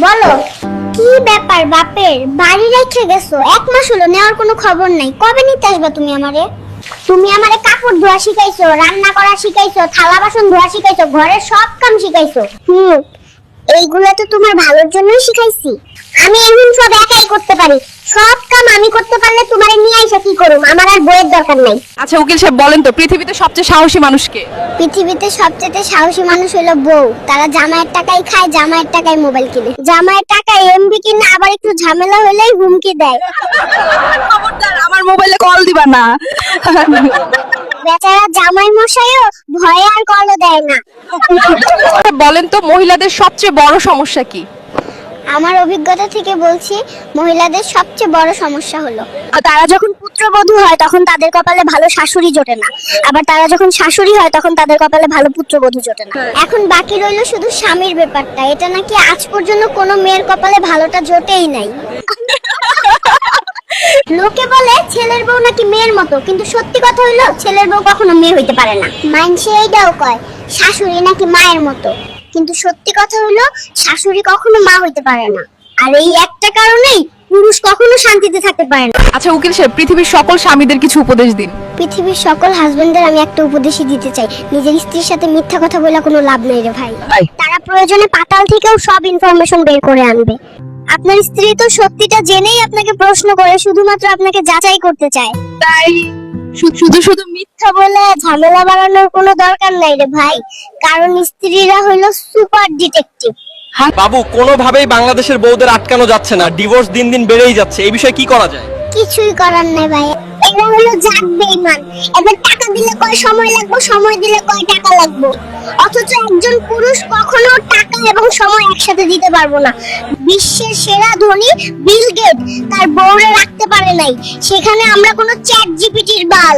বলো কি ব্যাপার বাপের বাড়ি রেখে গেছো, 1 মাস হলো, নেওয়ার কোনো খবর নাই। কবে নিতে আসবা তুমি আমারে? তুমি আমারে কাপড় ধোয়া শিখাইছো, রান্না করা শিখাইছো, থালা বাসন ধোয়া শিখাইছো, ঘরের সব কাম শিখাইছো। এইগুলা তো তোমার ভালোর জন্যই শিখাইছি। আমি এখন সব একাই করতে পারি, সব কাম আমি করতে পারলে তোমারে নিয়ে আইসা কি করুম? আমার আর বইয়ের দরকার নাই। আচ্ছা উকিল সাহেব বলেন তো, পৃথিবীতে সবচেয়ে সাহসী মানুষ কে? পৃথিবীতে সবচেয়ে সাহসী মানুষ হলো বউ। তারা জামাইয়ের টাকায় খায়, জামাইয়ের টাকায় মোবাইল কিনে, জামাইয়ের টাকায় এমবি কিনে, আবার একটু ঝামেলা হলেই হুমকি দেয়। খবরদার আমার মোবাইলে কল দিবা না। বেচারা জামাই মশাইও ভয়ে আর কলও দেয় না। বলেন তো মহিলাদের সবচেয়ে বড় সমস্যা কি? আমার অভিজ্ঞতা থেকে বলছি, মহিলাদের সবচেয়ে বড় সমস্যা হলো তারা যখন পুত্রবধূ হয় তখন তাদের কপালে ভালো শাশুড়ি জোটে না, আবার তারা যখন শাশুড়ি হয় তখন তাদের কপালে ভালো পুত্রবধূ জোটে না। এখন বাকি রইলো শুধু স্বামীর ব্যাপারটা। এটা নাকি আজ পর্যন্ত কোনো মেয়ের কপালে ভালোটা জোটেই নাই। লোকে বলে ছেলের বউ নাকি মেয়ের মতো, কিন্তু সত্যি কথা হইলো ছেলের বউ কখনো মেয়ে হইতে পারে না। মাইনসে এইটাও কয় শাশুড়ি নাকি মায়ের মতো, কিন্তু সত্যি কথা হলো শাশুড়ি কখনো মা হইতে পারে না। আর এই একটা কারণেই পুরুষ কখনো শান্তিতে থাকতে পারে না। আচ্ছা উকিল সাহেব, পৃথিবীর সকল স্বামীদের কিছু উপদেশ দিন। পৃথিবীর সকল হাজবেন্ডদের আমি একটা উপদেশই দিতে চাই, নিজের স্ত্রীর সাথে মিথ্যা কথা বলা কোনো লাভ নেই রে ভাই। তারা প্রয়োজনে পাতাল থেকেও সব ইনফরমেশন বের করে আনবে। আপনার স্ত্রী তো সত্যিটা জেনেই আপনাকে প্রশ্ন করে, শুধুমাত্র আপনাকে যাচাই করতে চায়। তাই শুধু শুধু মিথ্যা বলে ঝামেলা বাড়ানোর কোনো দরকার নাই রে ভাই, কারণ স্ত্রীরা হলো সুপার ডিটেকটিভ। বাবু, কোনোভাবেই বাংলাদেশের বউদের আটকানো যাচ্ছে না, ডিভোর্স দিন দিন বেড়েই যাচ্ছে। এই বিষয়ে কি করা যায়? কিছুই করার নাই ভাই, এরা হলো জাত বেঈমান। এবার টাকা দিলে কয় সময় লাগবে, সময় দিলে কয় টাকা লাগবে। অথচ একজন পুরুষ কখনো টাকা এবং সময় একসাথে দিতে পারবো না। বিশ্বের সেরা ধনী বিল গেট তার বউরে রাখতে পারে নাই, সেখানে আমরা কোনো চ্যাট জিপিটির বাল।